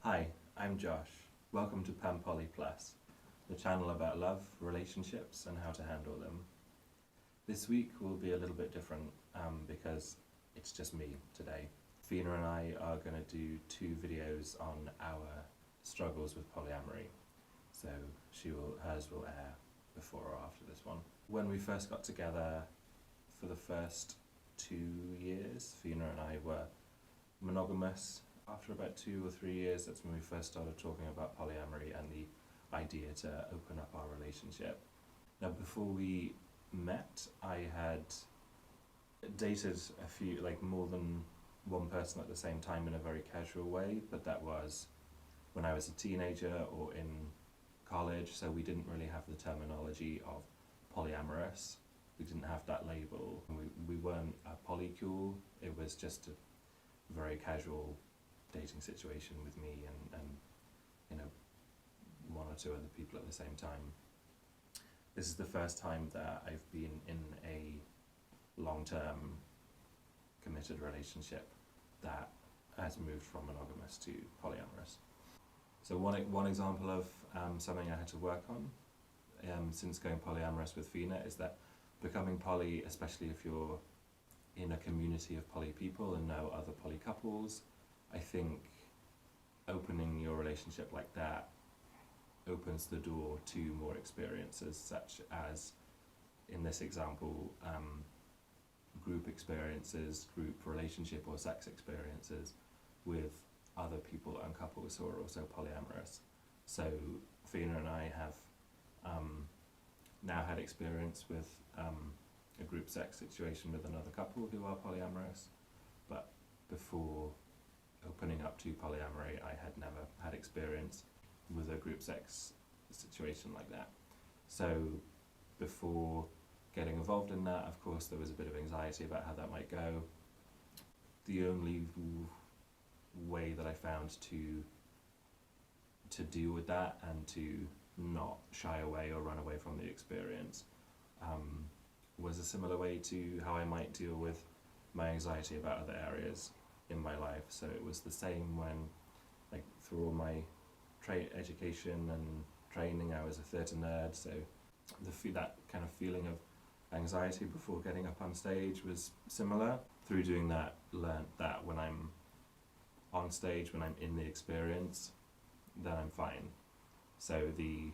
Hi, I'm Josh. Welcome to Poly Plus, the channel about love, relationships, and how to handle them. This week will be a little bit different because it's just me today. Fina and I are going to do 2 videos on our struggles with polyamory. So hers will air before or after this one. When we first got together, for the first 2 years, Fina and I were monogamous. After about 2 or 3 years, that's when we first started talking about polyamory and the idea to open up our relationship. Now, before we met, I had dated more than one person at the same time in a very casual way, but that was when I was a teenager or in college, so we didn't really have the terminology of polyamorous. We didn't have that label. We weren't a polycule, it was just a very casual dating situation with me and one or 2 other people at the same time. This is the first time that I've been in a long-term committed relationship that has moved from monogamous to polyamorous. So one example of something I had to work on since going polyamorous with Fina is that becoming poly, especially if you're in a community of poly people and know other poly couples, I think opening your relationship like that opens the door to more experiences, such as, in this example, group experiences, group relationship or sex experiences with other people and couples who are also polyamorous. So Fina and I have now had experience with a group sex situation with another couple who are polyamorous, but before opening up to polyamory, I had never had experience with a group sex situation like that. So before getting involved in that, of course, there was a bit of anxiety about how that might go. The only way that I found to deal with that and to not shy away or run away from the experience was a similar way to how I might deal with my anxiety about other areas in my life. So it was the same when, through all my education and training, I was a theatre nerd, so that kind of feeling of anxiety before getting up on stage was similar. Through doing that, learnt that when I'm on stage, when I'm in the experience, then I'm fine. So the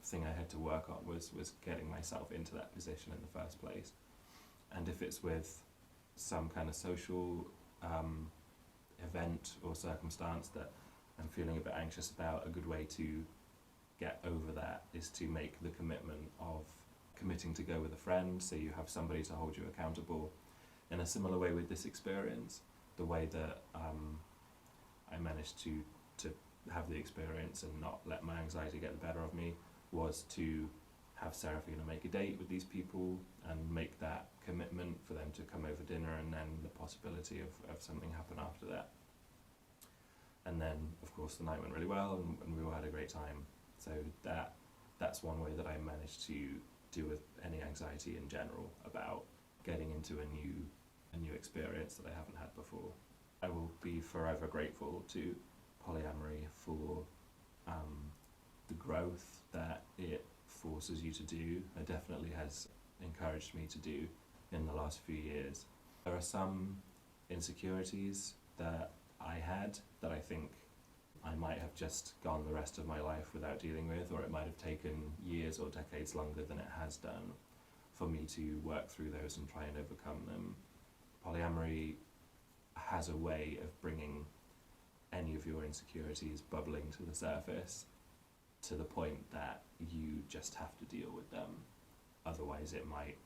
thing I had to work on was getting myself into that position in the first place. And if it's with some kind of social event or circumstance that I'm feeling a bit anxious about, a good way to get over that is to make the commitment of committing to go with a friend, so you have somebody to hold you accountable. In a similar way with this experience, the way that I managed to have the experience and not let my anxiety get the better of me was to have Serafina make a date with these people and make that commitment for them to come over dinner, and then the possibility of something happen after that. And then, of course, the night went really well and we all had a great time. So that's one way that I managed to deal with any anxiety in general about getting into a new experience that I haven't had before. I will be forever grateful to polyamory for the growth that it forces you to do. It definitely has encouraged me to do in the last few years. There are some insecurities that I had that I think I might have just gone the rest of my life without dealing with, or it might have taken years or decades longer than it has done for me to work through those and try and overcome them. Polyamory has a way of bringing any of your insecurities bubbling to the surface to the point that you just have to deal with them. Otherwise it might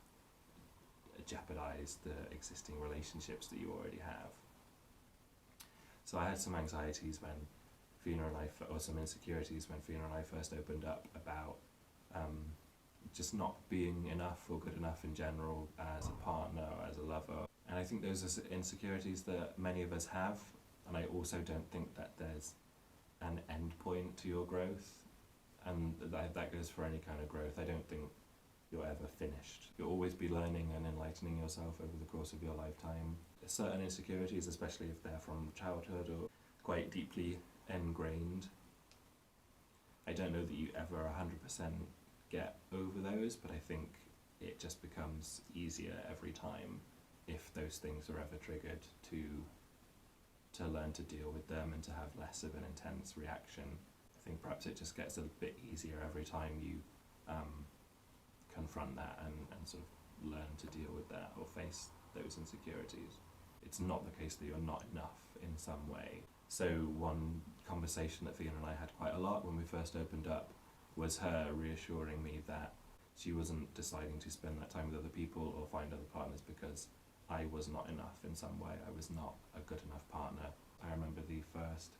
jeopardize the existing relationships that you already have. So I had some anxieties when Fina and I, or some insecurities when Fina and I first opened up about just not being enough or good enough in general as a partner or as a lover. And I think those are insecurities that many of us have, and I also don't think that there's an end point to your growth, and that goes for any kind of growth. I don't think you're ever finished. You'll always be learning and enlightening yourself over the course of your lifetime. Certain insecurities, especially if they're from childhood or quite deeply ingrained. I don't know that you ever 100% get over those, but I think it just becomes easier every time if those things are ever triggered to learn to deal with them and to have less of an intense reaction. I think perhaps it just gets a bit easier every time you confront that and sort of learn to deal with that or face those insecurities. It's not the case that you're not enough in some way. So one conversation that Fiona and I had quite a lot when we first opened up was her reassuring me that she wasn't deciding to spend that time with other people or find other partners because I was not enough in some way. I was not a good enough partner. I remember the first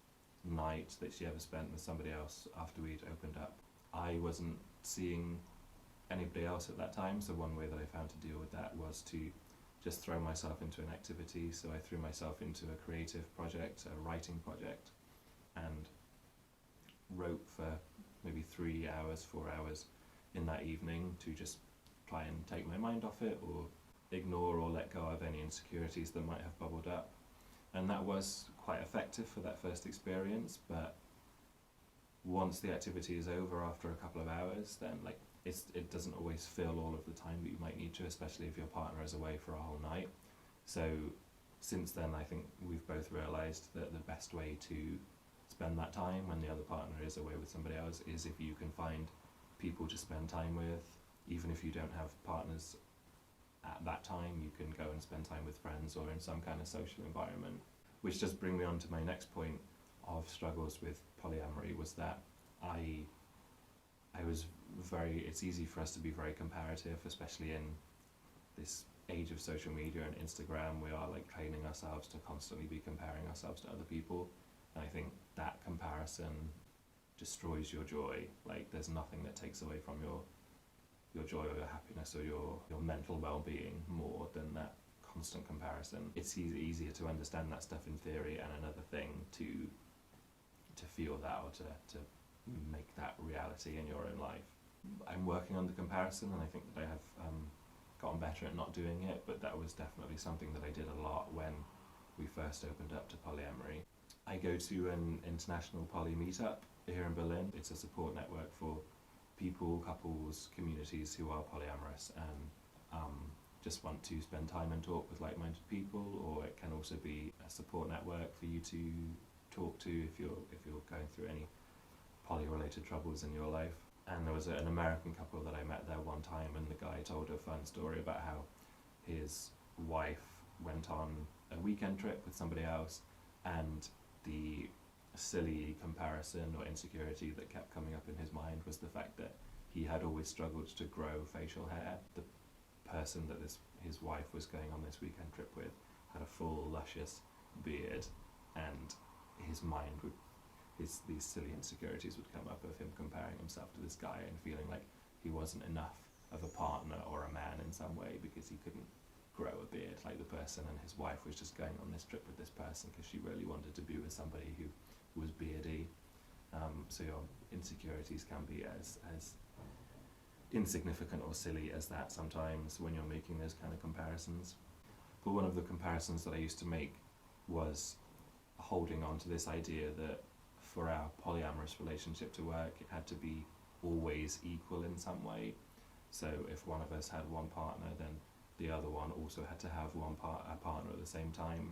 night that she ever spent with somebody else after we'd opened up. I wasn't seeing anybody else at that time, so one way that I found to deal with that was to just throw myself into an activity. So I threw myself into a creative project, a writing project, and wrote for maybe 3 hours, 4 hours in that evening to just try and take my mind off it or ignore or let go of any insecurities that might have bubbled up. And that was quite effective for that first experience, but once the activity is over after a couple of hours, then it doesn't always fill all of the time that you might need to, especially if your partner is away for a whole night. So since then, I think we've both realised that the best way to spend that time when the other partner is away with somebody else is if you can find people to spend time with. Even if you don't have partners at that time, you can go and spend time with friends or in some kind of social environment. Which does bring me on to my next point of struggles with polyamory, was that I was it's easy for us to be very comparative, especially in this age of social media and Instagram. We are training ourselves to constantly be comparing ourselves to other people, and I think that comparison destroys your joy. There's nothing that takes away from your joy or your happiness or your mental well-being more than that constant comparison. It's easier to understand that stuff in theory, and another thing to feel that or to make that reality in your own life. I'm working on the comparison, and I think that I have gotten better at not doing it, but that was definitely something that I did a lot when we first opened up to polyamory. I go to an international poly meetup here in Berlin. It's a support network for people, couples, communities who are polyamorous and just want to spend time and talk with like-minded people, or it can also be a support network for you to talk to if you're going through any poly-related troubles in your life. And there was an American couple that I met there one time, and the guy told a fun story about how his wife went on a weekend trip with somebody else, and the silly comparison or insecurity that kept coming up in his mind was the fact that he had always struggled to grow facial hair. The person that his wife was going on this weekend trip with had a full, luscious beard, and his mind would these silly insecurities would come up of him comparing himself to this guy and feeling like he wasn't enough of a partner or a man in some way because he couldn't grow a beard like the person, and his wife was just going on this trip with this person because she really wanted to be with somebody who was beardy. So your insecurities can be as insignificant or silly as that sometimes when you're making those kind of comparisons. But one of the comparisons that I used to make was holding on to this idea that for our polyamorous relationship to work, it had to be always equal in some way. So if one of us had one partner, then the other one also had to have a partner at the same time,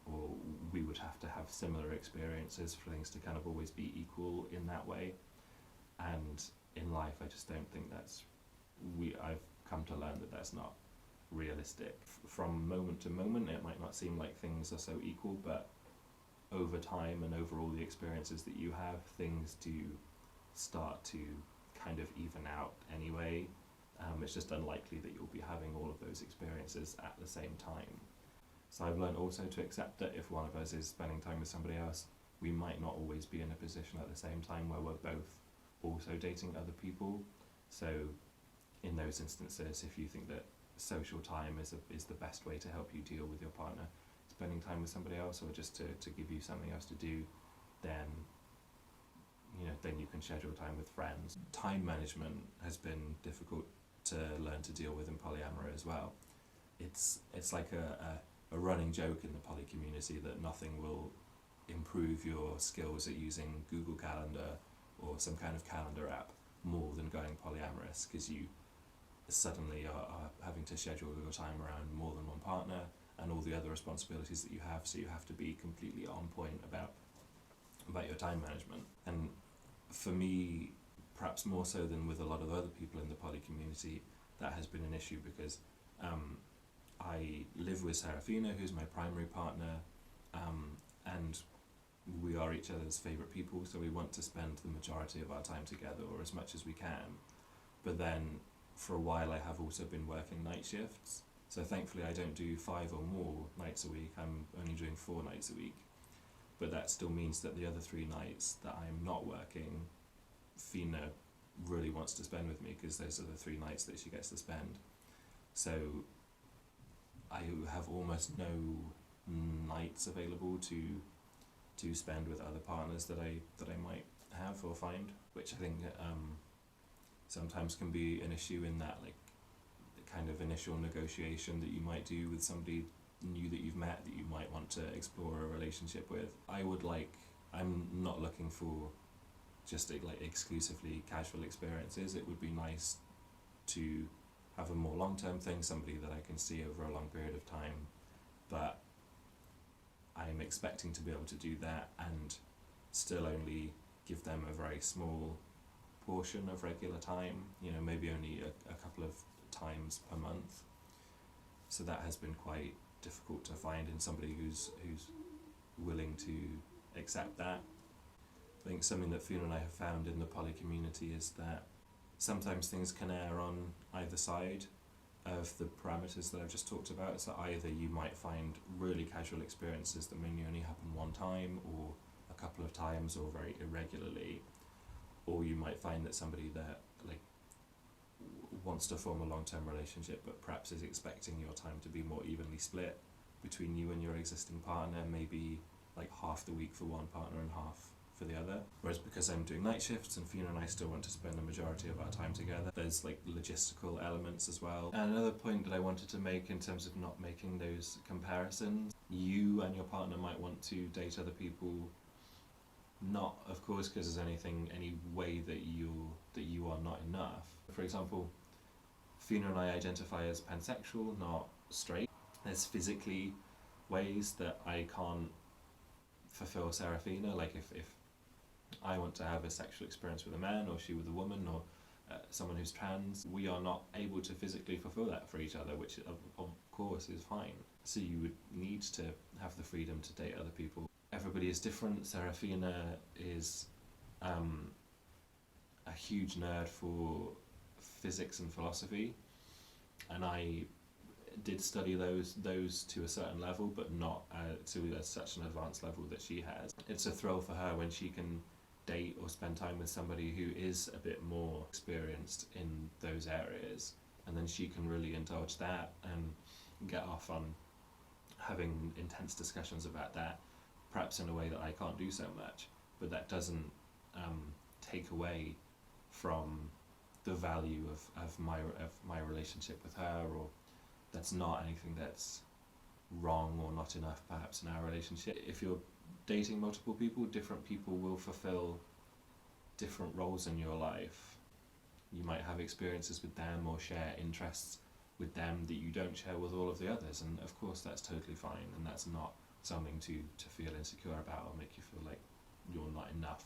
or we would have to have similar experiences for things to kind of always be equal in that way. And in life, I just don't think I've come to learn that that's not realistic. From moment to moment, it might not seem like things are so equal, but over time and over all the experiences that you have, things do start to kind of even out anyway. It's just unlikely that you'll be having all of those experiences at the same time. So I've learned also to accept that if one of us is spending time with somebody else, we might not always be in a position at the same time where we're both also dating other people. So in those instances, if you think that social time is the best way to help you deal with your partner, spending time with somebody else, or just to give you something else to do, then you can schedule time with friends. Time management has been difficult to learn to deal with in polyamory as well. It's like a running joke in the poly community that nothing will improve your skills at using Google Calendar or some kind of calendar app more than going polyamorous, because you suddenly are having to schedule your time around more than one partner and all the other responsibilities that you have, so you have to be completely on point about your time management. And for me, perhaps more so than with a lot of other people in the poly community, that has been an issue, because I live with Serafina, who's my primary partner, and we are each other's favourite people, so we want to spend the majority of our time together, or as much as we can. But then for a while I have also been working night shifts, so thankfully I don't do 5 or more nights a week, I'm only doing 4 nights a week. But that still means that the other 3 nights that I'm not working, Fina really wants to spend with me, because those are the 3 nights that she gets to spend. So I have almost no nights available to spend with other partners that I might have or find, which I think sometimes can be an issue in that, like, the kind of initial negotiation that you might do with somebody new that you've met that you might want to explore a relationship with. I'm not looking for just like exclusively casual experiences. It would be nice to have a more long-term thing, somebody that I can see over a long period of time, but I'm expecting to be able to do that and still only give them a very small portion of regular time, maybe only a couple of times per month. So that has been quite difficult to find in somebody who's willing to accept that. I think something that Fiona and I have found in the poly community is that sometimes things can err on either side of the parameters that I've just talked about. So either you might find really casual experiences that mainly only happen one time or a couple of times or very irregularly, or you might find that somebody that wants to form a long-term relationship but perhaps is expecting your time to be more evenly split between you and your existing partner, maybe like half the week for one partner and half for the other. Whereas because I'm doing night shifts and Fiona and I still want to spend the majority of our time together, there's like logistical elements as well. And another point that I wanted to make in terms of not making those comparisons, you and your partner might want to date other people, not of course because there's any way that you are not enough. For example, Fiona and I identify as pansexual, not straight. There's physically ways that I can't fulfill Serafina, like if I want to have a sexual experience with a man or she with a woman or someone who's trans, we are not able to physically fulfill that for each other, which of course is fine. So you would need to have the freedom to date other people. Everybody is different. Serafina is a huge nerd for physics and philosophy, and I did study those to a certain level, but not to such an advanced level that she has. It's a thrill for her when she can date or spend time with somebody who is a bit more experienced in those areas, and then she can really indulge that and get off on having intense discussions about that, perhaps in a way that I can't do so much, but that doesn't take away from the value of my relationship with her, or that's not anything that's wrong or not enough perhaps in our relationship. If you're dating multiple people, different people will fulfill different roles in your life. You might have experiences with them or share interests with them that you don't share with all of the others, and of course that's totally fine, and that's not something to feel insecure about or make you feel like you're not enough.